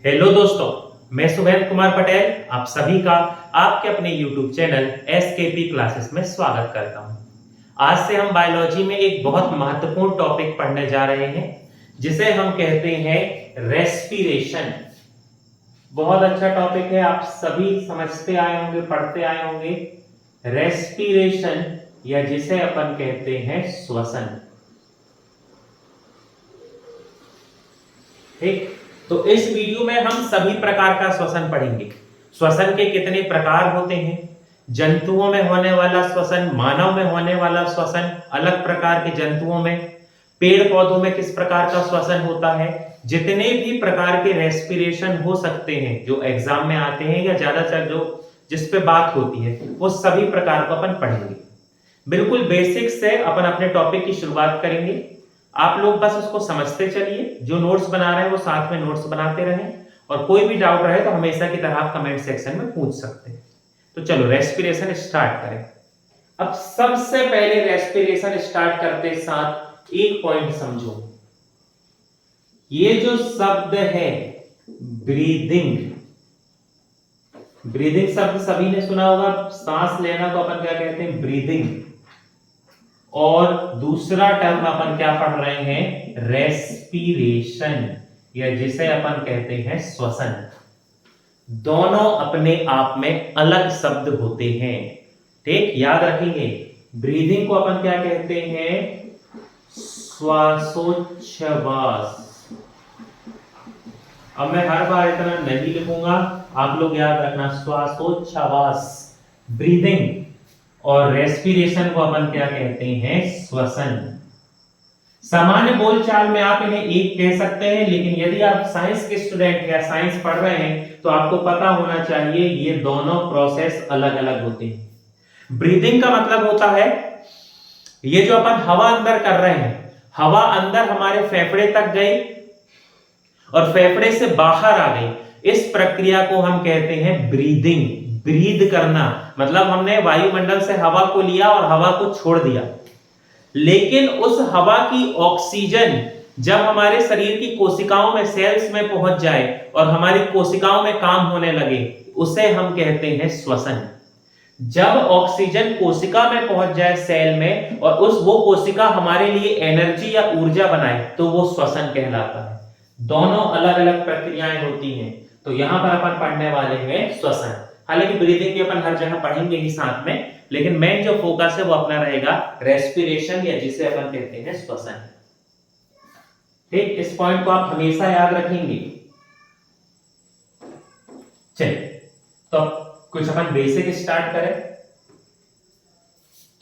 Hello दोस्तों, मैं सुबेंद्र कुमार पटेल आप सभी का आपके अपने YouTube चैनल एसकेपी क्लासेस में स्वागत करता हूं। आज से हम बायोलॉजी में एक बहुत महत्वपूर्ण टॉपिक पढ़ने जा रहे हैं जिसे हम कहते हैं रेस्पिरेशन। बहुत अच्छा टॉपिक है, आप सभी समझते आए होंगे, पढ़ते आए होंगे। रेस्पिरेशन या जिसे अपन कहते हैं श्वसन। ठीक, तो इस वीडियो में हम सभी प्रकार का श्वसन पढ़ेंगे। श्वसन के कितने प्रकार होते हैं, जंतुओं में होने वाला श्वसन, मानव में होने वाला श्वसन, अलग प्रकार के जंतुओं में, पेड़ पौधों में किस प्रकार का श्वसन होता है, जितने भी प्रकार के रेस्पिरेशन हो सकते हैं जो एग्जाम में आते हैं या ज्यादातर जो जिस पे बात होती है वो सभी प्रकार को अपन पढ़ेंगे। बिल्कुल बेसिक से अपन अपने टॉपिक की शुरुआत करेंगे। आप लोग बस उसको समझते चलिए, जो नोट्स बना रहे हैं वो साथ में नोट्स बनाते रहें, और कोई भी डाउट रहे तो हमेशा की तरह आप कमेंट सेक्शन में पूछ सकते हैं। तो चलो रेस्पिरेशन स्टार्ट करें। अब सबसे पहले रेस्पिरेशन स्टार्ट करते साथ एक पॉइंट समझो, ये जो शब्द है ब्रीदिंग, ब्रीदिंग शब्द सभी ने सुना होगा। सांस लेना को अपन क्या कहते हैं, ब्रीदिंग। और दूसरा टर्म अपन क्या पढ़ रहे हैं, रेस्पिरेशन, या जिसे अपन कहते हैं श्वसन। दोनों अपने आप में अलग शब्द होते हैं, ठीक, याद रखेंगे। ब्रीदिंग को अपन क्या कहते हैं, श्वासोच्छ्वास। अब मैं हर बार इतना नहीं लिखूंगा, आप लोग याद रखना, श्वासोच्छ्वास ब्रीदिंग, और रेस्पिरेशन को अपन क्या कहते हैं, श्वसन। सामान्य बोलचाल में आप इन्हें एक कह सकते हैं, लेकिन यदि आप साइंस के स्टूडेंट या साइंस पढ़ रहे हैं तो आपको पता होना चाहिए ये दोनों प्रोसेस अलग अलग होते हैं। ब्रीदिंग का मतलब होता है ये जो अपन हवा अंदर कर रहे हैं, हवा अंदर हमारे फेफड़े तक गई और फेफड़े से बाहर आ गई, इस प्रक्रिया को हम कहते हैं ब्रीदिंग। ब्रीद करना मतलब हमने वायुमंडल से हवा को लिया और हवा को छोड़ दिया, लेकिन उस हवा की ऑक्सीजन जब हमारे शरीर की कोशिकाओं में, सेल्स में पहुंच जाए और हमारी कोशिकाओं में काम होने लगे, उसे हम कहते हैं श्वसन। जब ऑक्सीजन कोशिका में पहुंच जाए, सेल में, और वो कोशिका हमारे लिए एनर्जी या ऊर्जा बनाए, तो वो श्वसन कहलाता है। दोनों अलग अलग प्रक्रियाएं होती हैं, तो यहां पर अपन पढ़ने वाले हैं श्वसन। हालांकि ब्रीदिंग की अपन हर जगह पढ़ेंगे ही साथ में, लेकिन मेन जो फोकस है वो अपना रहेगा रेस्पिरेशन, या जिसे अपन कहते हैं श्वसन। ठीक, इस पॉइंट को आप हमेशा याद रखेंगे। चलिए, तो कुछ अपन बेसिक स्टार्ट करें।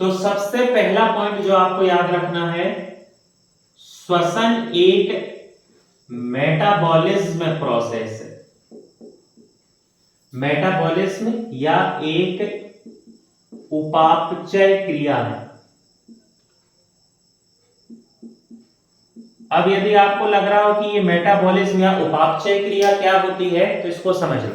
तो सबसे पहला पॉइंट जो आपको याद रखना है, श्वसन एक मेटाबॉलिज्म प्रोसेस है। मेटाबॉलिज्म या एक उपापचय क्रिया है। अब यदि आपको लग रहा हो कि ये मेटाबॉलिज्म या उपापचय क्रिया क्या होती है, तो इसको समझ लो।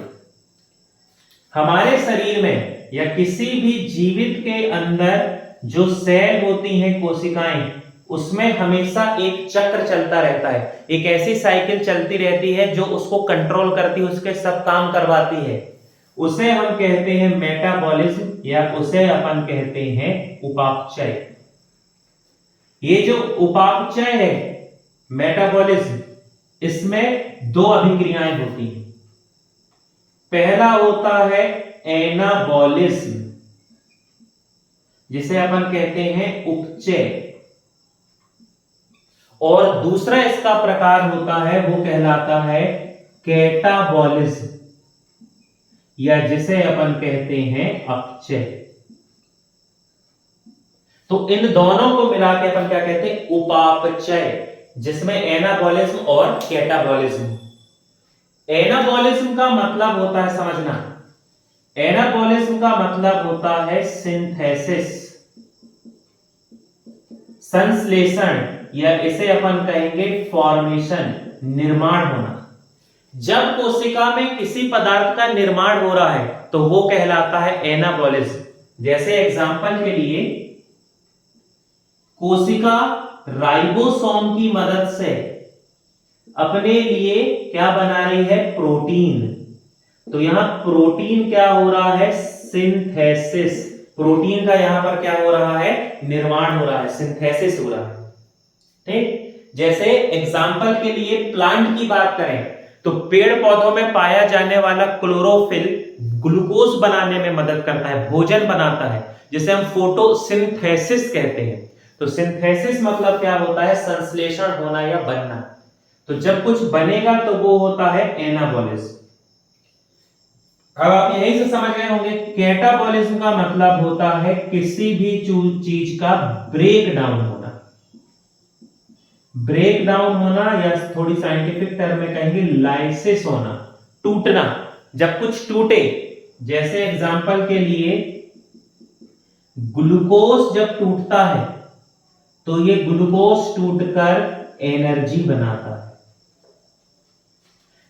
हमारे शरीर में या किसी भी जीवित के अंदर जो सेल होती हैं, कोशिकाएं, उसमें हमेशा एक चक्र चलता रहता है, एक ऐसी साइकिल चलती रहती है जो उसको कंट्रोल करती है, उसके सब काम करवाती है। उसे हम कहते हैं मेटाबॉलिज्म, या उसे अपन कहते हैं उपापचय। ये जो उपापचय है, मेटाबॉलिज्म, इसमें दो अभिक्रियाएं होती हैं। पहला होता है एनाबॉलिज्म, जिसे अपन कहते हैं उपचय, और दूसरा इसका प्रकार होता है वो कहलाता है कैटाबॉलिज्म, या जिसे अपन कहते हैं अपचय। तो इन दोनों को मिला के अपन क्या कहते हैं, उपापचय, जिसमें एनाबॉलिज्म और कैटाबॉलिज्म। एनाबॉलिज्म का मतलब होता है, समझना, एनाबॉलिज्म का मतलब होता है सिंथेसिस, संश्लेषण, या इसे अपन कहेंगे फॉर्मेशन, निर्माण होना। जब कोशिका में किसी पदार्थ का निर्माण हो रहा है तो वो कहलाता है एनाबॉलिज्म। जैसे एग्जांपल के लिए, कोशिका राइबोसोम की मदद से अपने लिए क्या बना रही है, प्रोटीन। तो यहां प्रोटीन क्या हो रहा है, सिंथेसिस। प्रोटीन का यहां पर क्या हो रहा है, निर्माण हो रहा है, सिंथेसिस हो रहा है। ठीक, जैसे एग्जाम्पल के लिए प्लांट की बात करें तो पेड़ पौधों में पाया जाने वाला क्लोरोफिल ग्लूकोज बनाने में मदद करता है, भोजन बनाता है, जिसे हम फोटोसिंथेसिस कहते हैं। तो सिंथेसिस मतलब क्या होता है, संश्लेषण होना या बनना। तो जब कुछ बनेगा तो वो होता है एनाबॉलिज्म। अब आप यही से समझ गए होंगे, कैटाबॉलिज्म का मतलब होता है किसी भी चीज का ब्रेक डाउन होना। ब्रेक डाउन होना, या थोड़ी साइंटिफिक टर्म में कहेंगे लाइसिस होना, टूटना। जब कुछ टूटे, जैसे एग्जांपल के लिए ग्लूकोज जब टूटता है तो ये ग्लूकोज टूटकर एनर्जी बनाता है।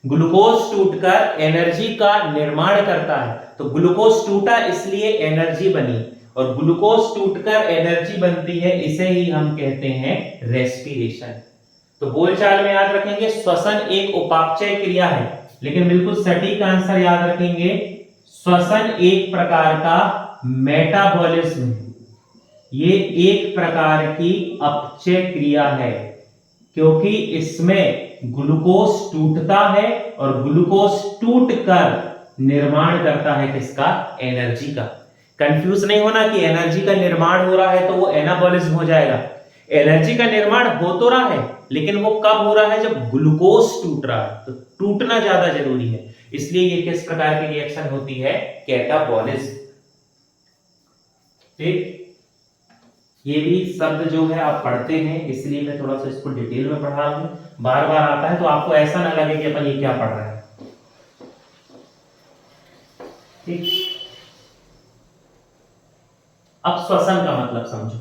ग्लूकोज टूटकर एनर्जी का निर्माण करता है। तो ग्लूकोज टूटा इसलिए एनर्जी बनी, और ग्लूकोज टूटकर एनर्जी बनती है, इसे ही हम कहते हैं रेस्पिरेशन। तो बोलचाल में याद रखेंगे, श्वसन एक उपापचय क्रिया है, लेकिन बिल्कुल सटीक आंसर याद रखेंगे, श्वसन एक प्रकार का मेटाबॉलिज्म है। ये एक प्रकार की अपचय क्रिया है, क्योंकि इसमें ग्लूकोज टूटता है और ग्लूकोज टूटकर निर्माण करता है किसका, एनर्जी का। कंफ्यूज नहीं होना कि एनर्जी का निर्माण हो रहा है तो वो एनाबॉलिज्म हो जाएगा। एनर्जी का निर्माण हो तो रहा है, लेकिन वो कब हो रहा है, जब ग्लूकोज टूट रहा है। तो टूटना ज्यादा जरूरी है, इसलिए ये किस प्रकार की रिएक्शन होती है, कैटाबॉलिज्म। ठीक, ये भी शब्द जो है आप पढ़ते हैं, इसलिए मैं थोड़ा सा इसको डिटेल में पढ़ा रहा हूं। बार बार आता है तो आपको ऐसा ना लगे कि अपन ये क्या पढ़ रहे हैं। ठीक, अब श्वसन का मतलब समझो।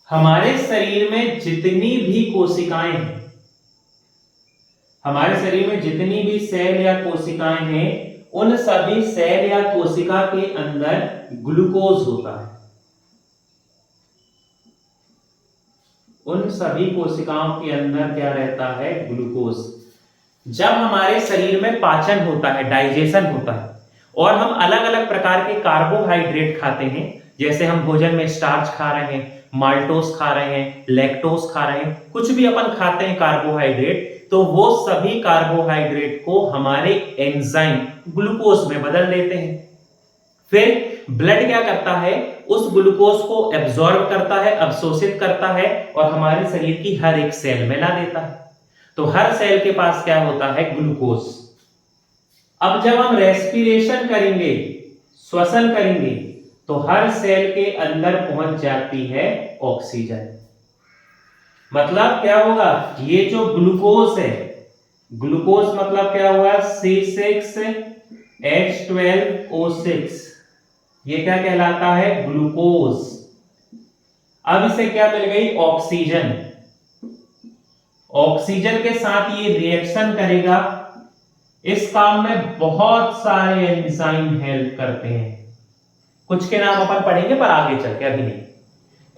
हमारे शरीर में जितनी भी कोशिकाएं हैं, हमारे शरीर में जितनी भी सेल या कोशिकाएं हैं, उन सभी सेल या कोशिका के अंदर ग्लूकोज होता है। उन सभी कोशिकाओं के अंदर क्या रहता है, ग्लूकोज। जब हमारे शरीर में पाचन होता है, डाइजेशन होता है, और हम अलग अलग प्रकार के कार्बोहाइड्रेट खाते हैं, जैसे हम भोजन में स्टार्च खा रहे हैं, माल्टोस खा रहे हैं, लैक्टोस खा रहे हैं, कुछ भी अपन खाते हैं कार्बोहाइड्रेट, तो वो सभी कार्बोहाइड्रेट को हमारे एंजाइम ग्लूकोज में बदल देते हैं। फिर ब्लड क्या करता है, उस ग्लूकोज को एब्जॉर्ब करता है, अवशोषित करता है, और हमारे शरीर की हर एक सेल में ला देता है। तो हर सेल के पास क्या होता है, ग्लूकोज। अब जब हम रेस्पिरेशन करेंगे, श्वसन करेंगे, तो हर सेल के अंदर पहुंच जाती है ऑक्सीजन। मतलब क्या होगा, ये जो ग्लूकोज है, ग्लूकोज मतलब क्या हुआ, C6H12O6, ये क्या कहलाता है, ग्लूकोज। अब इसे क्या मिल गई, ऑक्सीजन। ऑक्सीजन के साथ ये रिएक्शन करेगा। इस काम में बहुत सारे एंजाइम हेल्प करते हैं, कुछ के नाम अपन पढ़ेंगे पर आगे चल के, अभी नहीं।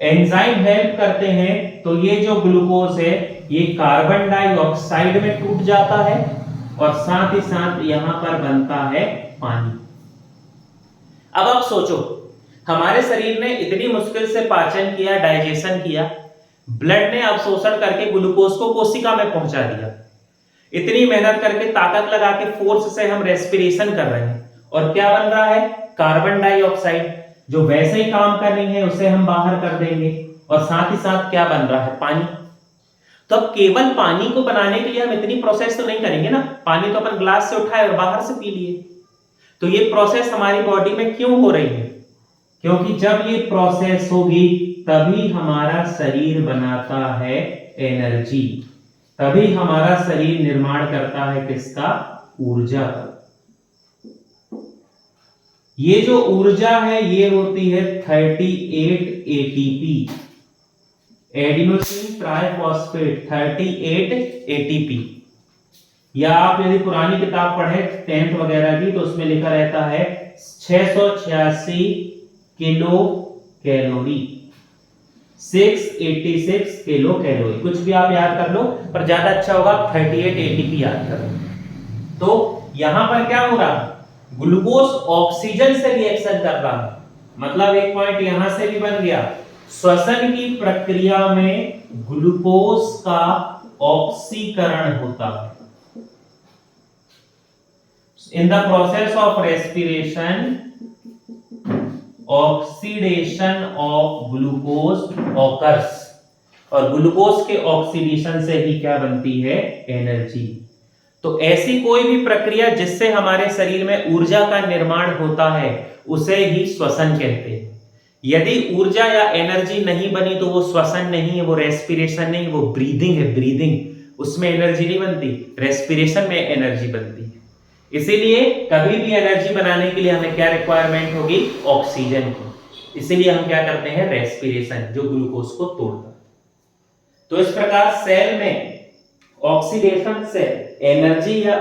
एंजाइम हेल्प करते हैं, तो ये जो ग्लूकोज है ये कार्बन डाइऑक्साइड में टूट जाता है, और साथ ही साथ यहां पर बनता है पानी। अब आप सोचो, हमारे शरीर ने इतनी मुश्किल से पाचन किया, डाइजेशन किया, ब्लड ने अवशोषण करके ग्लूकोज को कोशिका में पहुंचा दिया, इतनी मेहनत करके, ताकत लगा के, फोर्स से हम रेस्पिरेशन कर रहे हैं, और क्या बन रहा है, कार्बन डाइऑक्साइड, जो वैसे ही काम कर रही है उसे हम बाहर कर देंगे, और साथ ही साथ क्या बन रहा है, पानी। तो अब केवल पानी को बनाने के लिए हम इतनी प्रोसेस तो नहीं करेंगे ना, पानी तो अपन ग्लास से उठाए और बाहर से पी लिए। तो ये प्रोसेस हमारी बॉडी में क्यों हो रही है, क्योंकि जब ये प्रोसेस होगी तभी हमारा शरीर बनाता है एनर्जी, तभी हमारा शरीर निर्माण करता है किसका, ऊर्जा का। ये जो ऊर्जा है ये होती है 38 एटीपी, एडिनोसिन ट्राइफॉस्फेट 38 एटीपी। या आप यदि पुरानी किताब पढ़ें 10th वगैरह की, तो उसमें लिखा रहता है 686 किलो कैलोरी। 686 किलो कैलोरी, कुछ भी आप याद कर लो, पर ज्यादा अच्छा होगा 38 एटीपी याद करो। तो यहां पर क्या हो रहा, ग्लूकोज ऑक्सीजन से रिएक्शन कर रहा है, मतलब एक पॉइंट यहां से भी बन गया, श्वसन की प्रक्रिया में ग्लूकोज का ऑक्सीकरण होता है। In the process of respiration oxidation of glucose occurs, और ग्लूकोज के ऑक्सीडेशन से ही क्या बनती है, एनर्जी। तो ऐसी कोई भी प्रक्रिया जिससे हमारे शरीर में ऊर्जा का निर्माण होता है उसे ही श्वसन कहते हैं। यदि ऊर्जा या एनर्जी नहीं बनी तो वो श्वसन नहीं है, वो रेस्पिरेशन नहीं, वो ब्रीदिंग है, ब्रीदिंग। उसमें एनर्जी नहीं बनती, रेस्पिरेशन में एनर्जी बनती है। इसीलिए कभी भी एनर्जी बनाने के लिए हमें क्या रिक्वायरमेंट होगी, ऑक्सीजन की। इसीलिए हम क्या करते हैं, रेस्पिरेशन, जो ग्लूकोज को तोड़ता है। तो इस प्रकार सेल में ऑक्सीडेशन से एनर्जी या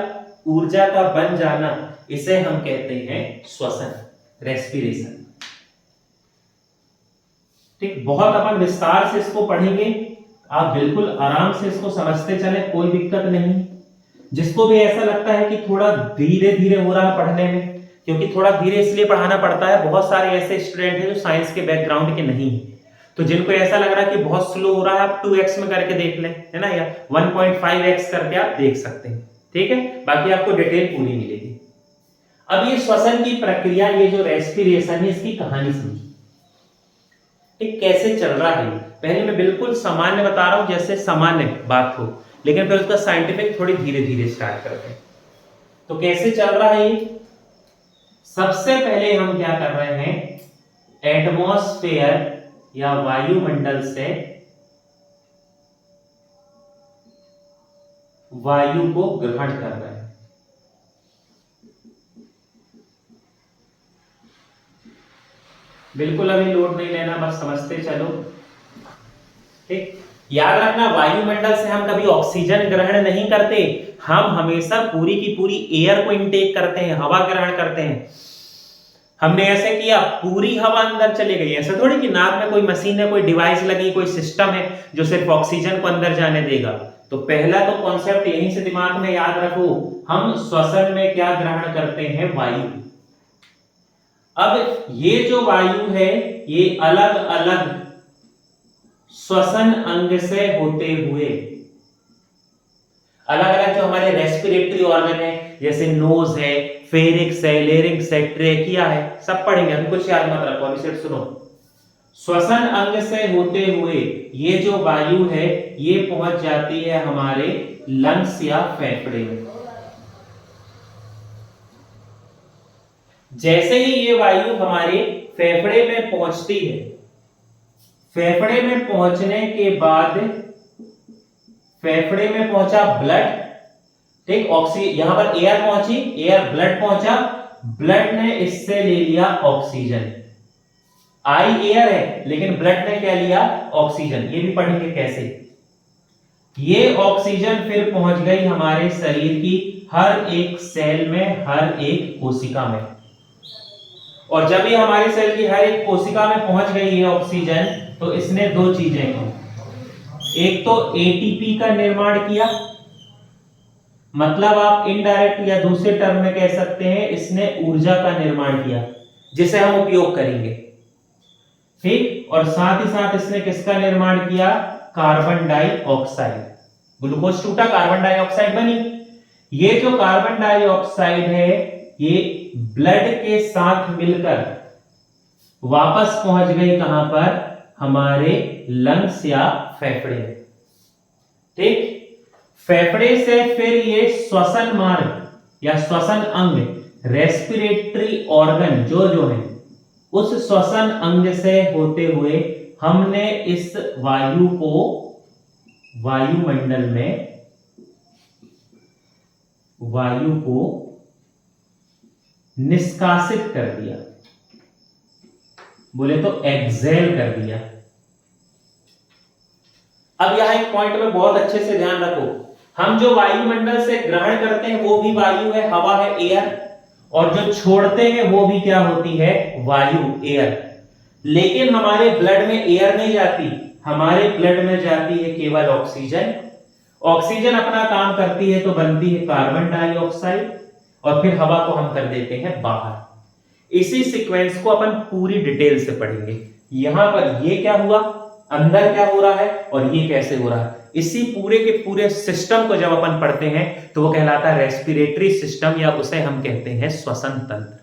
ऊर्जा का बन जाना, इसे हम कहते हैं श्वसन, रेस्पिरेशन। ठीक, बहुत अपन विस्तार से इसको पढ़ेंगे, आप बिल्कुल आराम से इसको समझते चले, कोई दिक्कत नहीं। जिसको भी ऐसा लगता है कि थोड़ा धीरे धीरे हो रहा है पढ़ने में, क्योंकि थोड़ा धीरे इसलिए पढ़ाना पड़ता है, बहुत सारे ऐसे स्टूडेंट हैं जो साइंस के बैकग्राउंड के नहीं है, तो जिनको ऐसा लग रहा है कि बहुत स्लो हो रहा है, आप 2x में करके देख लें, है ना, या 1.5x करके आप देख सकते हैं। ठीक है, बाकी आपको डिटेल पूरी मिलेगी। अब ये श्वसन की प्रक्रिया, ये जो रेस्पिरेशन है, इसकी कहानी समझिए। ठीक, कैसे चल रहा है। पहले मैं बिल्कुल सामान्य बता रहा हूं, जैसे सामान्य बात हो, लेकिन फिर उसका साइंटिफिक थोड़ी धीरे धीरे स्टार्ट करते हैं। तो कैसे चल रहा है, सबसे पहले हम क्या कर रहे हैं, एटमॉस्फेयर या वायुमंडल से वायु को ग्रहण कर रहे हैं। बिल्कुल अभी लोड नहीं लेना, बस समझते चलो। ठीक, याद रखना, वायुमंडल से हम कभी ऑक्सीजन ग्रहण नहीं करते, हम हमेशा पूरी की पूरी एयर को इनटेक करते हैं, हवा ग्रहण करते हैं। हमने ऐसे किया, पूरी हवा अंदर चले गई, ऐसा थोड़ी कि नाक में कोई मशीन है, कोई डिवाइस लगी, कोई सिस्टम है जो सिर्फ ऑक्सीजन को अंदर जाने देगा। तो पहला तो कॉन्सेप्ट यहीं से दिमाग में याद रखो, हम श्वसन में क्या ग्रहण करते हैं, वायु। अब ये जो वायु है, ये अलग अलग श्वसन अंग से होते हुए, अलग अलग जो हमारे रेस्पिरेटरी ऑर्गन है, जैसे नोज है, फेरिक्स है, लेरिंक्स है, ट्रेकिया है, सब पढ़ेंगे, अभी कुछ याद मत रखो, अभी सिर्फ सुनो। श्वसन अंग से होते हुए ये जो वायु है, ये पहुंच जाती है हमारे लंग्स या फेफड़े में। जैसे ही ये वायु हमारे फेफड़े में पहुंचती है, फेफड़े में पहुंचने के बाद, फेफड़े में पहुंचा ब्लड, ठीक, ऑक्सीजन, यहां पर एयर पहुंची, एयर, ब्लड पहुंचा, ब्लड ने इससे ले लिया ऑक्सीजन। आई एयर है, लेकिन ब्लड ने क्या लिया, ऑक्सीजन। ये भी पढ़ेंगे कैसे। ये ऑक्सीजन फिर पहुंच गई हमारे शरीर की हर एक सेल में, हर एक कोशिका में। और जब ये हमारे सेल की हर एक कोशिका में पहुंच गई है ऑक्सीजन, तो इसने दो चीजें की। एक तो एटीपी का निर्माण किया, मतलब आप इनडायरेक्ट या दूसरे टर्म में कह सकते हैं, इसने ऊर्जा का निर्माण किया जिसे हम उपयोग करेंगे। ठीक, और साथ ही साथ इसने किसका निर्माण किया, कार्बन डाइऑक्साइड। ग्लूकोज टूटा, कार्बन डाइऑक्साइड बनी। ये जो कार्बन डाइऑक्साइड है, ये ब्लड के साथ मिलकर वापस पहुंच गई कहां पर, हमारे लंग्स या फेफड़े में। ठीक, फेफड़े से फिर ये श्वसन मार्ग या श्वसन अंग, रेस्पिरेटरी ऑर्गन जो जो है, उस श्वसन अंग से होते हुए हमने इस वायु को वायुमंडल में, वायु को निष्कासित कर दिया, बोले तो एक्सेल कर दिया। अब यहां एक पॉइंट में बहुत अच्छे से ध्यान रखो, हम जो वायुमंडल से ग्रहण करते हैं वो भी वायु है, हवा है, एयर, और जो छोड़ते हैं वो भी क्या होती है, वायु, एयर। लेकिन हमारे ब्लड में एयर नहीं जाती, हमारे ब्लड में जाती है केवल ऑक्सीजन, ऑक्सीजन अपना काम करती है तो बनती है कार्बन डाइऑक्साइड, और फिर हवा को हम कर देते हैं बाहर। इसी सीक्वेंस को अपन पूरी डिटेल से पढ़ेंगे। यहां पर ये क्या हुआ, अंदर क्या हो रहा है, और ये कैसे हो रहा है, इसी पूरे के पूरे सिस्टम को जब अपन पढ़ते हैं तो वो कहलाता है रेस्पिरेटरी सिस्टम, या उसे हम कहते हैं श्वसन तंत्र।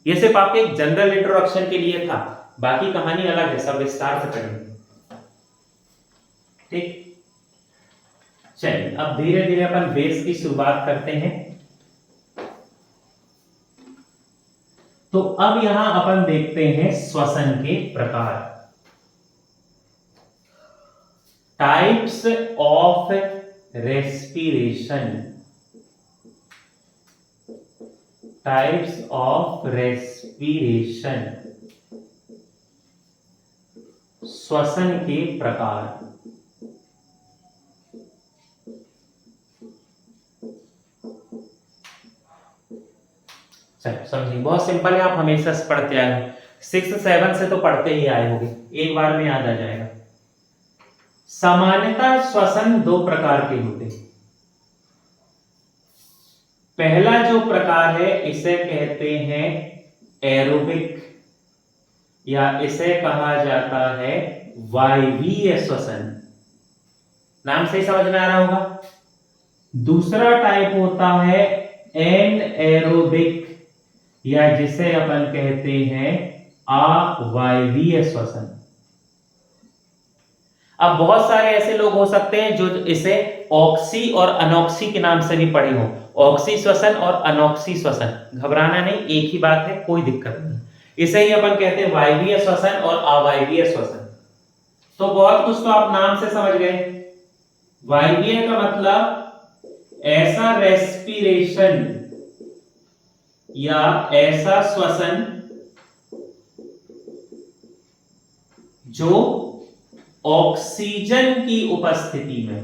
ये सिर्फ आपके एक जनरल इंट्रोडक्शन के लिए था, बाकी कहानी अलग है, सब विस्तार से पढ़ेंगे। ठीक, चलिए अब धीरे धीरे अपन बेस की शुरुआत करते हैं। तो अब यहां अपन देखते हैं श्वसन के प्रकार, types of respiration, types of respiration, श्वसन के प्रकार। चलो समझिए, बहुत सिंपल है, आप हमेशा से पढ़ते आए हो, 6 7 से तो पढ़ते ही आए होंगे, एक बार में याद आ जाएगा। सामान्यतः श्वसन दो प्रकार के होते हैं। पहला जो प्रकार है इसे कहते हैं एरोबिक, या इसे कहा जाता है वायवीय श्वसन, नाम से ही समझ में आ रहा होगा। दूसरा टाइप होता है एनएरोबिक, या जिसे अपन कहते हैं अवायवीय श्वसन। अब बहुत सारे ऐसे लोग हो सकते हैं जो इसे ऑक्सी और अनॉक्सी के नाम से भी पढ़े हो, ऑक्सी श्वसन और अनॉक्सी श्वसन। घबराना नहीं, एक ही बात है, कोई दिक्कत नहीं। इसे ही अपन कहते हैं वायवीय श्वसन और अवायवीय श्वसन। तो बहुत कुछ तो आप नाम से समझ गए। वायवीय का मतलब ऐसा रेस्पिरेशन या ऐसा श्वसन जो ऑक्सीजन की उपस्थिति में,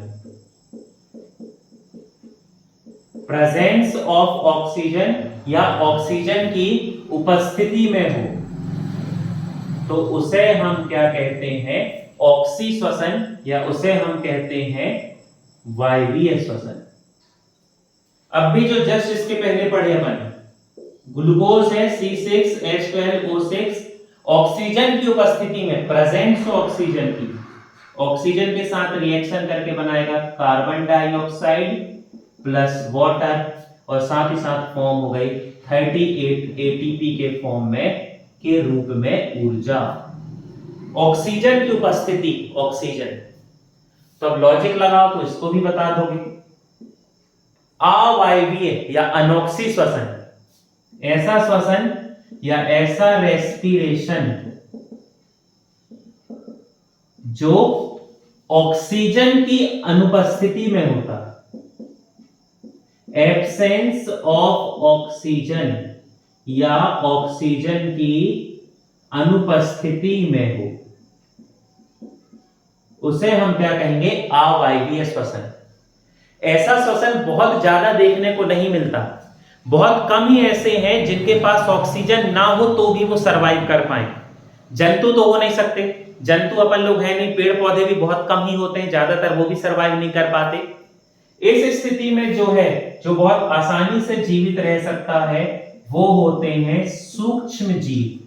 प्रेजेंस ऑफ ऑक्सीजन या ऑक्सीजन की उपस्थिति में हो, तो उसे हम क्या कहते हैं, ऑक्सी श्वसन, या उसे हम कहते हैं वायवीय श्वसन। अब भी जो जस्ट इसके पहले पढ़े अपन, ग्लूकोज है C6H12O6, ऑक्सीजन की उपस्थिति में, प्रेजेंस ऑक्सीजन की, ऑक्सीजन के साथ रिएक्शन करके बनाएगा कार्बन डाइऑक्साइड प्लस वाटर, और साथ ही साथ फॉर्म हो गई 38 एटीपी के फॉर्म में, के रूप में ऊर्जा। ऑक्सीजन की उपस्थिति, ऑक्सीजन। तो अब लॉजिक लगाओ तो इसको भी बता दोगे। अवायवीय या अनॉक्सी श्वसन, ऐसा श्वसन या ऐसा रेस्पिरेशन जो ऑक्सीजन की अनुपस्थिति में होता है, एब्सेंस ऑफ ऑक्सीजन या ऑक्सीजन की अनुपस्थिति में हो, उसे हम क्या कहेंगे, अवायवीय श्वसन। ऐसा श्वसन बहुत ज्यादा देखने को नहीं मिलता, बहुत कम ही ऐसे हैं जिनके पास ऑक्सीजन ना हो तो भी वो सरवाइव कर पाए। जंतु तो हो नहीं सकते, जंतु अपन लोग हैं नहीं, पेड़ पौधे भी बहुत कम ही होते हैं, ज्यादातर वो भी सरवाइव नहीं कर पाते। इस स्थिति में जो है, जो बहुत आसानी से जीवित रह सकता है, वो होते हैं सूक्ष्म जीव,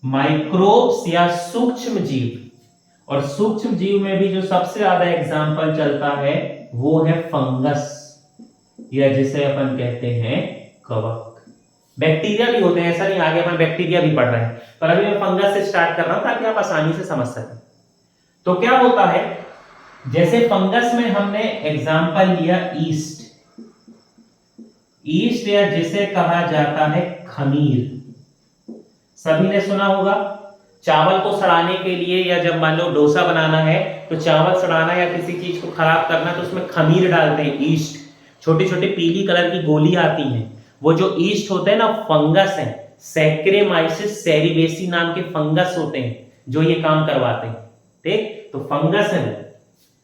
माइक्रोब्स या सूक्ष्म जीव। और सूक्ष्म जीव में भी जो सबसे ज्यादा एग्जाम्पल चलता है वो है फंगस, या जिसे अपन कहते हैं कवक। बैक्टीरिया भी होते हैं, ऐसा नहीं आगे अपन बैक्टीरिया भी पढ़ रहे हैं, पर अभी मैं फंगस से स्टार्ट कर रहा हूं ताकि आप आसानी से समझ सकें। तो क्या होता है, जैसे फंगस में हमने एग्जाम्पल लिया ईस्ट, ईस्ट या जिसे कहा जाता है खमीर। सभी ने सुना होगा, चावल को सड़ाने के लिए, या जब मान लो डोसा बनाना है तो चावल सड़ाना या किसी चीज को खराब करना तो उसमें खमीर डालते हैं, ईस्ट। छोटी छोटी पीली कलर की गोली आती हैं, वो जो ईस्ट होते हैं ना, फंगस है, सैक्रेमाइसिस सेरिबेसी नाम के फंगस होते हैं जो ये काम करवाते हैं। ठीक, तो फंगस है।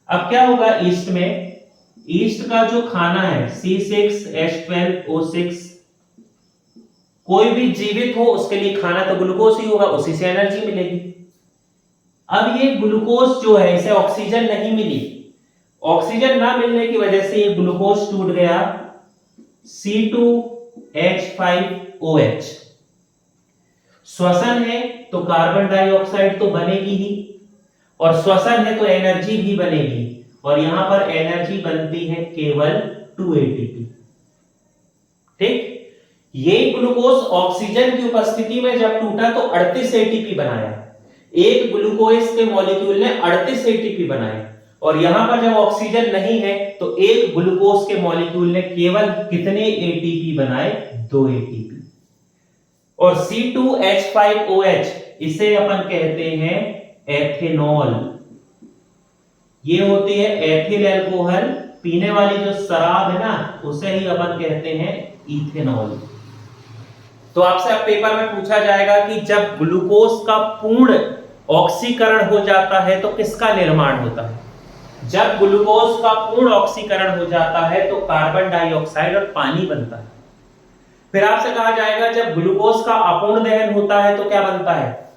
अब क्या होगा ईस्ट में, ईस्ट का जो खाना है C6H12O6, कोई भी जीवित हो उसके लिए खाना तो ग्लूकोज ही होगा, उसी से एनर्जी मिलेगी। अब ये ग्लूकोज जो है इसे ऑक्सीजन नहीं मिली, ऑक्सीजन ना मिलने की वजह से ये ग्लूकोज टूट गया C2H5OH। श्वसन है तो कार्बन डाइऑक्साइड तो बनेगी ही, और श्वसन है तो एनर्जी भी बनेगी, और यहां पर एनर्जी बनती है केवल 2 एटीपी। ठीक, ये ग्लूकोज ऑक्सीजन की उपस्थिति में जब टूटा तो 38 एटीपी बनाया। एक ग्लूकोज के मॉलिक्यूल ने 38 एटीपी बनाए, और यहां पर जब ऑक्सीजन नहीं है तो एक ग्लूकोज के मॉलिक्यूल ने केवल कितने एटीपी बनाए? 2 एटीपी। और C2H5OH इसे अपन कहते हैं एथेनॉल। ये होती है एथिल अल्कोहल, पीने वाली जो शराब है ना उसे ही अपन कहते हैं इथेनॉल। तो आपसे अब पेपर में पूछा जाएगा कि जब ग्लूकोज का पूर्ण ऑक्सीकरण हो जाता है तो किसका निर्माण होता है? जब ग्लूकोज का पूर्ण ऑक्सीकरण हो जाता है तो कार्बन डाइऑक्साइड और पानी बनता है। फिर आपसे कहा जाएगा जब ग्लूकोज का अपूर्ण दहन होता है तो क्या बनता है?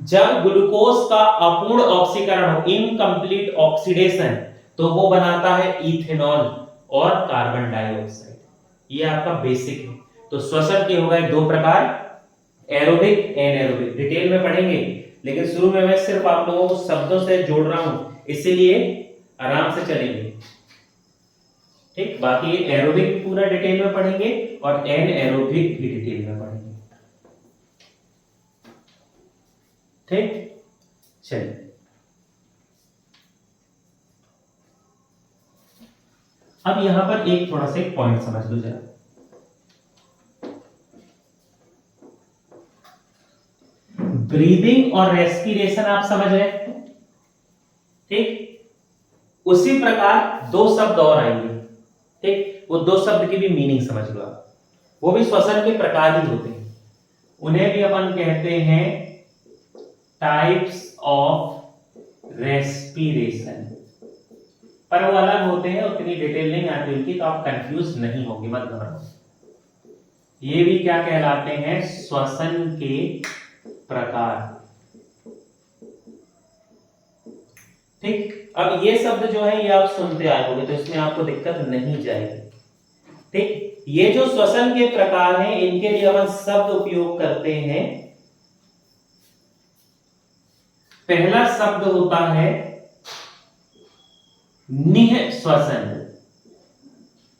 जब ग्लूकोज का अपूर्ण ऑक्सीकरण हो, इनकम्प्लीट ऑक्सीडेशन, तो वो बनाता है इथेनॉल और कार्बन डाइऑक्साइड। ये आपका बेसिक है। तो श्वसन के हो गए 2 प्रकार, एरोबिक, एनएरोबिक, डिटेल में पढ़ेंगे, लेकिन शुरू में मैं सिर्फ आप लोगों को शब्दों से जोड़ रहा हूं, इसीलिए आराम से चलेंगे। ठीक, बाकी एरोबिक पूरा डिटेल में पढ़ेंगे और एनएरोबिक भी डिटेल में पढ़ेंगे। ठीक, चलिए अब यहां पर एक थोड़ा सा पॉइंट समझ लो जरा। ब्रीदिंग और रेस्पिरेशन आप समझ रहे हैं, ठीक? उसी प्रकार 2 शब्द और आएंगे, ठीक? वो 2 शब्द की भी मीनिंग समझ लो आप, वो भी श्वसन के प्रकार ही होते हैं। उन्हें भी अपन कहते हैं टाइप्स ऑफ रेस्पिरेशन, पर वो अलग होते हैं, उतनी डिटेल नहीं आती उनकी, तो आप कंफ्यूज नहीं होंगे, मत घबराओ। ये भी क्या कहलाते हैं? श्वसन के प्रकार। ठीक, अब ये शब्द जो है ये आप सुनते आए होंगे तो इसमें आपको दिक्कत नहीं जाएगी। ठीक, ये जो श्वसन के प्रकार हैं इनके लिए अपन शब्द उपयोग करते हैं। पहला शब्द होता है निह श्वसन।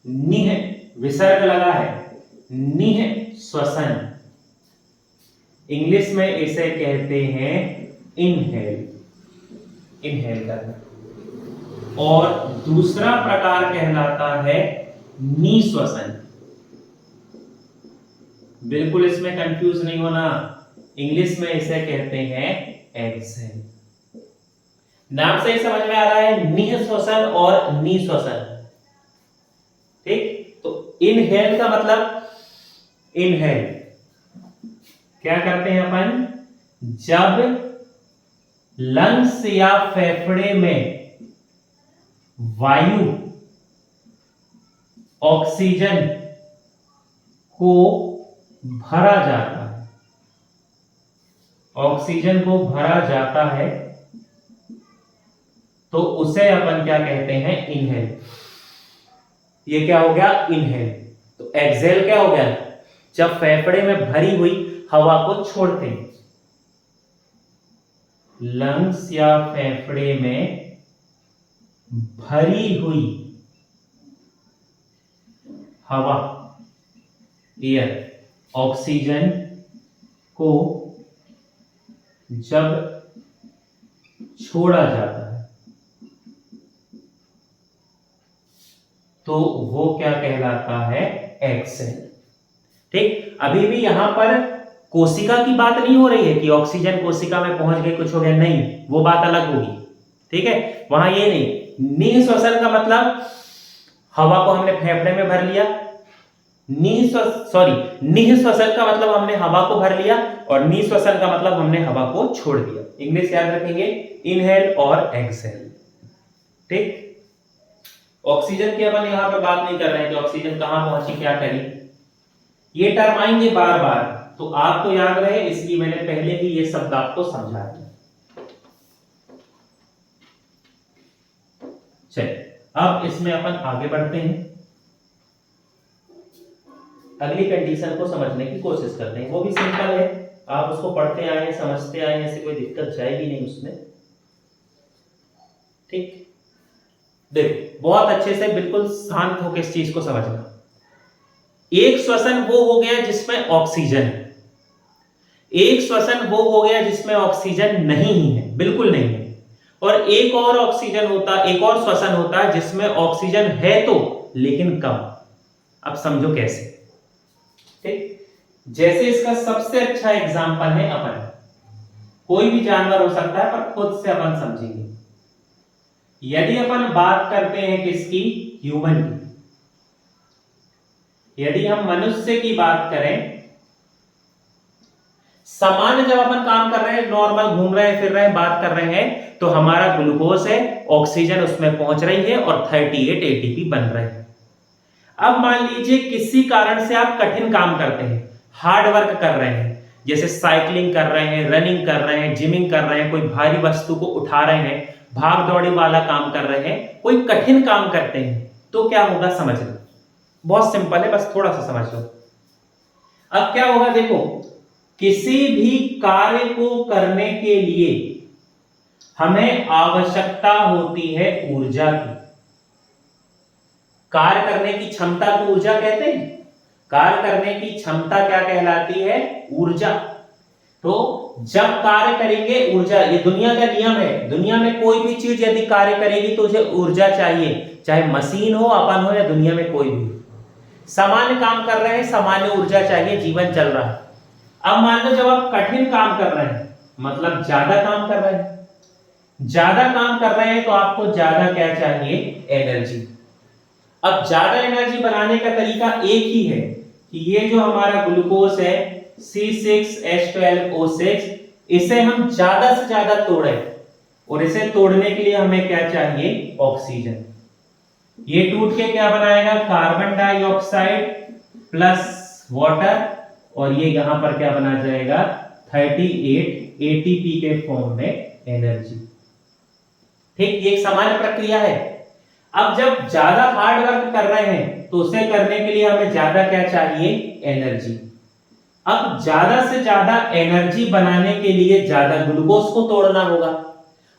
निह विसर्ग लगा है, निह श्वसन। इंग्लिश में इसे कहते हैं इनहेल, इनहेल करना। और दूसरा प्रकार कहलाता है निश्वसन। बिल्कुल इसमें कंफ्यूज नहीं होना, इंग्लिश में इसे कहते हैं एक्सहेल। नाम से ही समझ में आ रहा है, निश्वसन और निश्वसन। ठीक, तो इनहेल का मतलब इनहेल क्या करते हैं अपन? जब लंग्स या फेफड़े में वायु ऑक्सीजन को भरा जाता है, ऑक्सीजन को भरा जाता है तो उसे अपन क्या कहते हैं? इनहेल। ये क्या हो गया? इनहेल। तो एक्सहेल क्या हो गया? जब फेफड़े में भरी हुई हवा को छोड़ते हैं। लंग्स या फेफड़े में भरी हुई हवा, एयर, ऑक्सीजन को जब छोड़ा जाता है तो वो क्या कहलाता है? एक्सहेल। ठीक, अभी भी यहां पर कोशिका की बात नहीं हो रही है कि ऑक्सीजन कोशिका में पहुंच गई, कुछ हो गया, नहीं, वो बात अलग होगी। ठीक है, वहां ये नहीं। निश्वसन का मतलब हवा को हमने फेफड़े में भर लिया, निश्वसन का मतलब हमने हवा को भर लिया, और निश्वसन का मतलब हमने हवा को छोड़ दिया। इंग्लिश याद रखेंगे, इनहेल और एक्सहेल। ठीक, ऑक्सीजन की अपन यहां पर बात नहीं कर रहे हैं कि ऑक्सीजन कहां पहुंची, क्या करी। ये टर्म आएंगे बार बार, तो आपको याद रहे इसलिए मैंने पहले ही ये शब्द आपको समझा दिया। चलिए अब इसमें अपन आगे बढ़ते हैं, अगली कंडीशन को समझने की कोशिश करते हैं। वो भी सिंपल है, आप उसको पढ़ते आए समझते आए, ऐसी कोई दिक्कत जाएगी नहीं उसमें। ठीक, देखो बहुत अच्छे से बिल्कुल शांत होकर इस चीज को समझना। एक श्वसन वो हो गया जिसमें ऑक्सीजन है, एक श्वसन वो हो गया जिसमें ऑक्सीजन नहीं है, बिल्कुल नहीं है, और एक और ऑक्सीजन होता, एक और श्वसन होता है जिसमें ऑक्सीजन है तो लेकिन कम। अब समझो कैसे। ठीक, जैसे इसका सबसे अच्छा एग्जांपल है अपन, कोई भी जानवर हो सकता है पर खुद से अपन समझेंगे। यदि अपन बात करते हैं किसकी, ह्यूमन की, यदि हम मनुष्य की बात करें, सामान्य जब अपन काम कर रहे हैं, नॉर्मल घूम रहे हैं फिर रहे हैं बात कर रहे हैं, तो हमारा ग्लूकोज है, ऑक्सीजन उसमें पहुंच रही है और 38 एटीपी बन रहे हैं। अब मान लीजिए किसी कारण से आप कठिन काम करते हैं, हार्ड वर्क कर रहे हैं, जैसे साइकिलिंग कर रहे हैं, रनिंग कर रहे हैं, जिमिंग कर रहे हैं, कोई भारी वस्तु को उठा रहे हैं, भाग दौड़ी वाला काम कर रहे हैं, कोई कठिन काम करते हैं, तो क्या होगा समझ लो। बहुत सिंपल है, बस थोड़ा सा समझ लो। अब क्या होगा देखो, किसी भी कार्य को करने के लिए हमें आवश्यकता होती है ऊर्जा की। कार्य करने की क्षमता को ऊर्जा कहते हैं, कार्य करने की क्षमता क्या कहलाती है, ऊर्जा। तो जब कार्य करेंगे ऊर्जा, ये दुनिया का नियम है, दुनिया में कोई भी चीज यदि कार्य करेगी तो उसे ऊर्जा चाहिए, चाहे मशीन हो, अपन हो, या दुनिया में कोई भी। सामान्य काम कर रहे हैं, सामान्य ऊर्जा चाहिए, जीवन चल रहा है। अब मान लो जब आप कठिन काम कर रहे हैं, मतलब ज्यादा काम कर रहे हैं, ज्यादा काम कर रहे हैं तो आपको ज्यादा क्या चाहिए, एनर्जी। अब ज्यादा एनर्जी बनाने का तरीका एक ही है कि ये जो हमारा ग्लूकोज है C6H12O6, इसे हम ज्यादा से ज्यादा तोड़े, और इसे तोड़ने के लिए हमें क्या चाहिए, ऑक्सीजन। ये टूट के क्या बनाएगा, कार्बन डाइऑक्साइड प्लस वाटर, और ये यहां पर क्या बना जाएगा, 38 एटीपी के फॉर्म में एनर्जी। ठीक, ये एक सामान्य प्रक्रिया है। अब जब ज्यादा हार्ड वर्क कर रहे हैं तो उसे करने के लिए हमें ज्यादा क्या चाहिए, एनर्जी। अब ज्यादा से ज्यादा एनर्जी बनाने के लिए ज्यादा ग्लूकोज को तोड़ना होगा,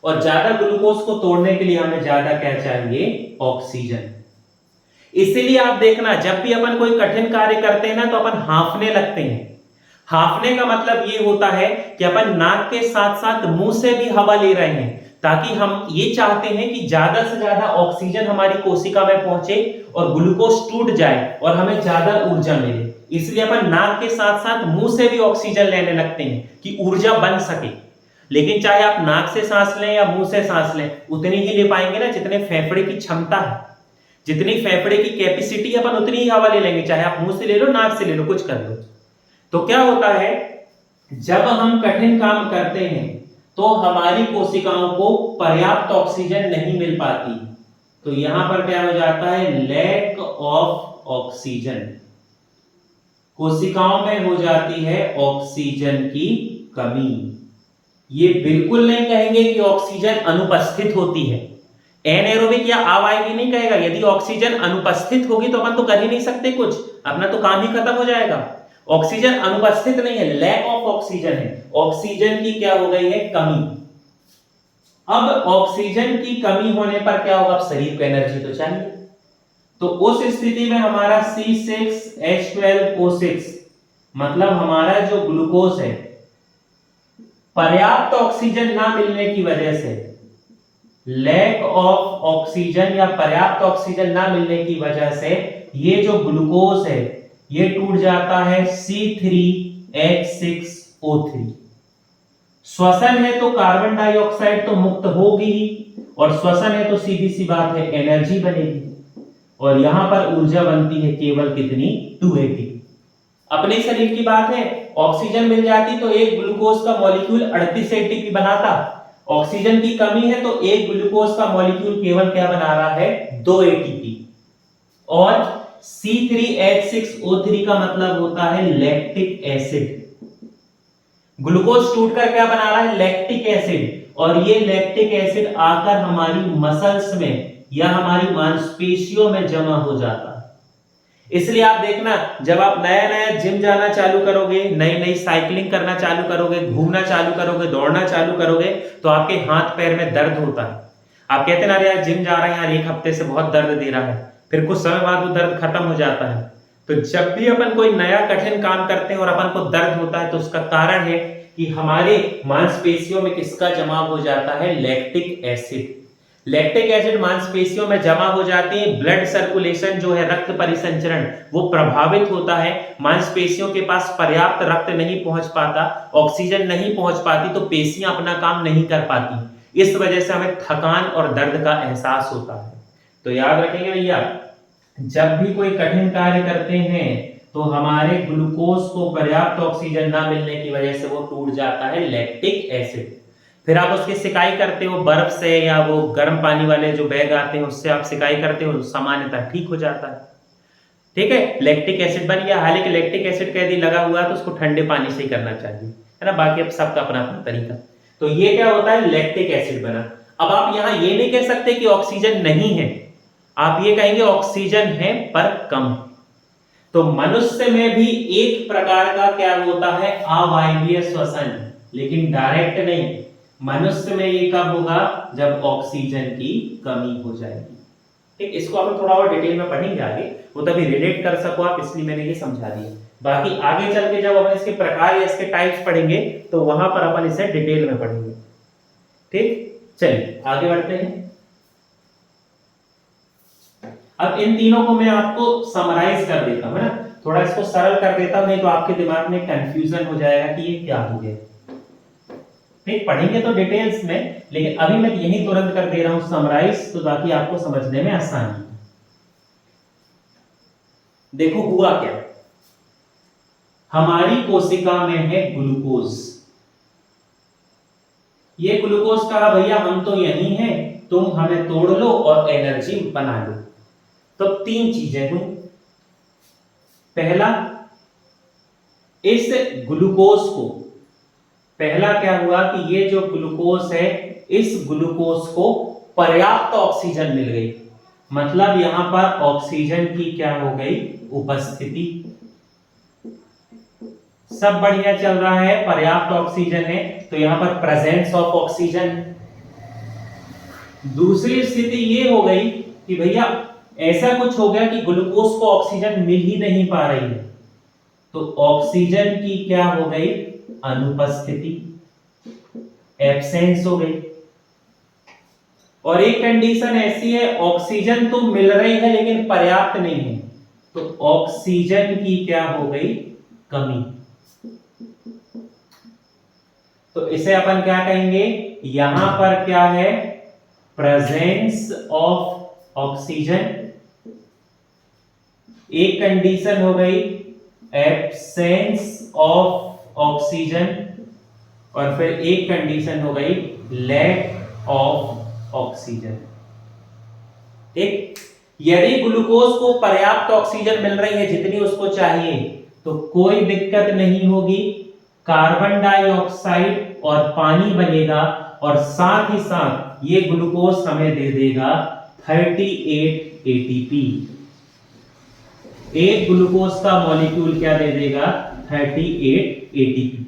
और ज्यादा ग्लूकोज को तोड़ने के लिए हमें ज्यादा क्या चाहिए, ऑक्सीजन। इसीलिए आप देखना, जब भी अपन कोई कठिन कार्य करते हैं ना तो अपन हांफने लगते हैं। हांफने का मतलब ये होता है कि अपन नाक के साथ साथ मुंह से भी हवा ले रहे हैं, ताकि हम ये चाहते हैं कि ज्यादा से ज्यादा ऑक्सीजन हमारी कोशिका में पहुंचे और ग्लूकोज टूट जाए और हमें ज्यादा ऊर्जा मिले। इसलिए अपन नाक के साथ साथ मुंह से भी ऑक्सीजन लेने लगते हैं कि ऊर्जा बन सके। लेकिन चाहे आप नाक से सांस लें या मुंह से सांस लें, उतनी ही ले पाएंगे ना जितने फेफड़े की क्षमता है, जितनी फेफड़े की कैपेसिटी, अपन उतनी ही हवा ले लेंगे, चाहे आप मुंह से ले लो, नाक से ले लो, कुछ कर लो। तो क्या होता है, जब हम कठिन काम करते हैं तो हमारी कोशिकाओं को पर्याप्त ऑक्सीजन नहीं मिल पाती, तो यहां पर क्या हो जाता है, लैक ऑफ ऑक्सीजन। कोशिकाओं में हो जाती है ऑक्सीजन की कमी। ये बिल्कुल नहीं कहेंगे कि ऑक्सीजन अनुपस्थित होती है, एनएरोबिक या अवायवीय नहीं कहेगा। यदि ऑक्सीजन अनुपस्थित होगी तो अपन तो कर ही नहीं सकते कुछ, अपना तो काम ही खत्म हो जाएगा। ऑक्सीजन अनुपस्थित नहीं है, लैक ऑफ ऑक्सीजन है, ऑक्सीजन की क्या हो गई है, कमी। अब ऑक्सीजन की कमी होने पर क्या होगा, शरीर को एनर्जी तो चाहिए, तो उस स्थिति में हमारा C6H12O6 मतलब हमारा जो ग्लूकोज है, पर्याप्त ऑक्सीजन ना मिलने की वजह से, लैक ऑफ ऑक्सीजन या पर्याप्त ऑक्सीजन ना मिलने की वजह से ये जो ग्लूकोज है ये टूट जाता है C3H6O3। श्वसन है तो कार्बन डाइऑक्साइड तो मुक्त होगी ही, और श्वसन है तो सीधी सी बात है एनर्जी बनेगी, और यहां पर ऊर्जा बनती है केवल कितनी, 2 एटीपी। अपने शरीर की बात है, ऑक्सीजन मिल जाती तो एक ग्लूकोज का मॉलिक्यूल 38 एटीपी बनाता, ऑक्सीजन की कमी है तो एक ग्लूकोज का मॉलिक्यूल केवल क्या बना रहा है, 2 एटीपी। और C3H6O3 का मतलब होता है लैक्टिक एसिड। ग्लूकोज टूटकर क्या बना रहा है, लैक्टिक एसिड, और ये लैक्टिक एसिड आकर हमारी मसल्स में या हमारी मांसपेशियों में जमा हो जाता है। इसलिए आप देखना, जब आप नया नया जिम जाना चालू करोगे, नई नई साइकिलिंग करना चालू करोगे, घूमना चालू करोगे, दौड़ना चालू करोगे, तो आपके हाथ पैर में दर्द होता है। आप कहते हैं ना, यार जिम जा रहे हैं यार, एक हफ्ते से बहुत दर्द दे रहा है, फिर कुछ समय बाद वो दर्द खत्म हो जाता है। तो जब भी अपन कोई नया कठिन काम करते हैं और अपन को दर्द होता है, तो उसका कारण है कि हमारे मांसपेशियों में किसका जमाव हो जाता है, लैक्टिक एसिड। लैक्टिक एसिड मांसपेशियों में जमा हो जाती है, ब्लड सर्कुलेशन जो है, रक्त परिसंचरण, वो प्रभावित होता है, मांसपेशियों के पास पर्याप्त रक्त नहीं पहुंच पाता, ऑक्सीजन नहीं पहुंच पाती, तो पेशियां अपना काम नहीं कर पाती। इस वजह से हमें थकान और दर्द का एहसास होता है। तो याद रखेंगे भैया, जब भी कोई कठिन कार्य करते हैं तो हमारे ग्लूकोज को पर्याप्त ऑक्सीजन ना मिलने की वजह से वो टूट जाता है लैक्टिक एसिड। फिर आप उसकी सिकाई करते हो बर्फ से, या वो गर्म पानी वाले जो बैग आते हैं उससे आप सिकाई करते हो, सामान्यतः ठीक हो जाता है। ठीक है, लैक्टिक एसिड बन गया। हालांकि लैक्टिक एसिड का यदि लगा हुआ है तो उसको ठंडे पानी से ही करना चाहिए, है ना, बाकी अब सबका अपना अपना तरीका। तो ये क्या होता है, लैक्टिक एसिड बना। अब आप यहां ये नहीं कह सकते कि ऑक्सीजन नहीं है, आप ये कहेंगे ऑक्सीजन है पर कम। तो मनुष्य में भी एक प्रकार का क्या होता है, अवायवीय श्वसन, लेकिन डायरेक्ट नहीं। मनुष्य में ये कब होगा, जब ऑक्सीजन की कमी हो जाएगी। ठीक, इसको अपन थोड़ा और डिटेल में पढ़ेंगे आगे, वो तभी रिलेट कर सको आप, इसलिए मैंने ये समझा दिया। बाकी आगे चल के जब अपन इसके प्रकार या इसके टाइप्स पढ़ेंगे तो वहां पर अपन इसे डिटेल में पढ़ेंगे। ठीक, चलिए आगे बढ़ते हैं। अब इन तीनों को मैं आपको समराइज कर देता हूं, है ना, थोड़ा इसको सरल कर देता हूं, नहीं तो आपके दिमाग में कंफ्यूजन हो जाएगा कि ये क्या हो गया। ठीक, पढ़ेंगे तो डिटेल्स में, लेकिन अभी मैं यही तुरंत कर दे रहा हूं समराइज, तो ताकि आपको समझने में आसानी। देखो हुआ क्या, हमारी कोशिका में है ग्लूकोज। ये ग्लूकोज कहा भैया हम तो यही हैं, तुम हमें तोड़ लो और एनर्जी बना लो। तो तीन चीजें हुई। पहला, इस ग्लूकोज को, पहला क्या हुआ कि ये जो ग्लूकोज है, इस ग्लूकोज को पर्याप्त ऑक्सीजन मिल गई, मतलब यहां पर ऑक्सीजन की क्या हो गई, उपस्थिति। सब बढ़िया चल रहा है, पर्याप्त ऑक्सीजन है, तो यहां पर प्रेजेंस ऑफ ऑक्सीजन। दूसरी स्थिति ये हो गई कि भैया ऐसा कुछ हो गया कि ग्लूकोज को ऑक्सीजन मिल ही नहीं पा रही है, तो ऑक्सीजन की क्या हो गई, अनुपस्थिति, एब्सेंस हो गई। और एक कंडीशन ऐसी है, ऑक्सीजन तो मिल रही है लेकिन पर्याप्त नहीं है, तो ऑक्सीजन की क्या हो गई, कमी। तो इसे अपन क्या कहेंगे, यहां पर क्या है, प्रेजेंस ऑफ ऑक्सीजन। एक कंडीशन हो गई एब्सेंस ऑफ ऑक्सीजन, और फिर एक कंडीशन हो गई लैक ऑफ ऑक्सीजन। ठीक, यदि ग्लूकोज को पर्याप्त ऑक्सीजन मिल रही है जितनी उसको चाहिए, तो कोई दिक्कत नहीं होगी, कार्बन डाइऑक्साइड और पानी बनेगा, और साथ ही साथ ये ग्लूकोज हमें दे देगा 38 एटीपी। एक ग्लूकोज का मॉलिक्यूल क्या दे देगा, 38 एटीपी।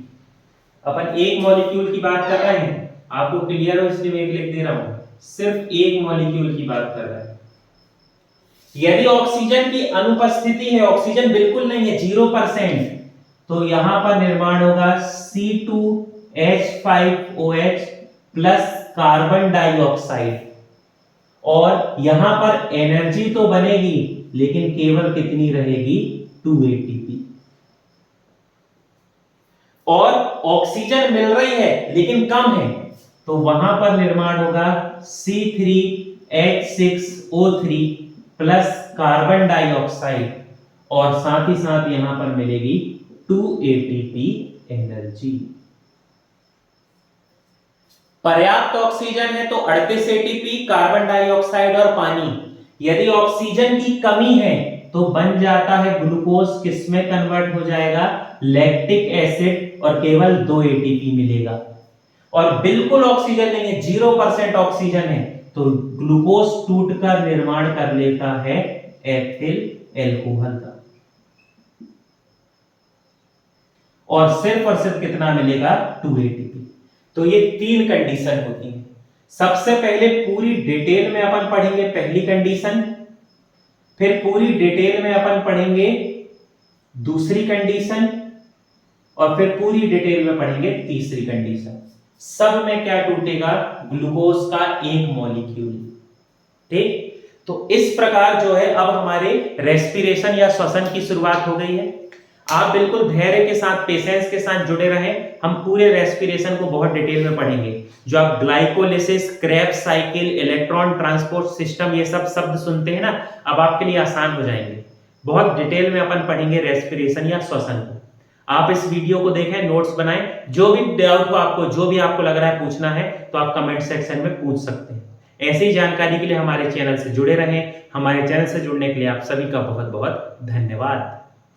अपन एक मॉलिक्यूल की बात कर रहे हैं, आपको क्लियर हो इसलिए मैं लिख दे रहा हूं, सिर्फ एक मॉलिक्यूल की बात कर रहे हैं। यदि ऑक्सीजन की अनुपस्थिति है, ऑक्सीजन बिल्कुल नहीं है, 0%, तो यहां पर निर्माण होगा C2H5OH प्लस कार्बन डाइऑक्साइड, और यहां पर एनर्जी तो बनेगी लेकिन केवल कितनी रहेगी, 2 एटीपी। और ऑक्सीजन मिल रही है लेकिन कम है, तो वहां पर निर्माण होगा C3H6O3 प्लस कार्बन डाइऑक्साइड, और साथ ही साथ यहां पर मिलेगी 2 एटीपी एनर्जी। पर्याप्त ऑक्सीजन है तो 38 एटीपी, कार्बन डाइऑक्साइड और पानी। यदि ऑक्सीजन की कमी है तो बन जाता है ग्लूकोज, किसमें कन्वर्ट हो जाएगा, लैक्टिक एसिड, और केवल 2 एटीपी मिलेगा। और बिल्कुल ऑक्सीजन नहीं है, 0% ऑक्सीजन है, तो ग्लूकोज टूटकर निर्माण कर लेता है एथिल एल्कोहल का। और सिर्फ कितना मिलेगा, 2 ATP। तो ये 3 कंडीशन होती हैं। सबसे पहले पूरी डिटेल में अपन पढ़ेंगे पहली कंडीशन, फिर पूरी डिटेल में अपन पढ़ेंगे दूसरी कंडीशन, और फिर पूरी डिटेल में पढ़ेंगे तीसरी कंडीशन। सब में क्या टूटेगा, ग्लूकोज का एक मॉलिक्यूल। ठीक, तो इस प्रकार जो है अब हमारे रेस्पिरेशन या श्वसन की शुरुआत हो गई है। आप बिल्कुल धैर्य के साथ, पेशेंस के साथ जुड़े रहें, हम पूरे रेस्पिरेशन को बहुत डिटेल में पढ़ेंगे। जो आप glycolysis, Krebs cycle, electron transport system, ये सब शब्द सुनते हैं ना, अब आपके लिए आसान हो जाएंगे। बहुत डिटेल में अपन पढ़ेंगे रेस्पिरेशन या श्वसन को। आप इस वीडियो को देखें, नोट्स बनाएं, जो भी डाउट हो आपको, जो भी आपको लग रहा है पूछना है तो आप कमेंट सेक्शन में पूछ सकते हैं। ऐसी जानकारी के लिए हमारे चैनल से जुड़े रहें। हमारे चैनल से जुड़ने के लिए आप सभी का बहुत बहुत धन्यवाद।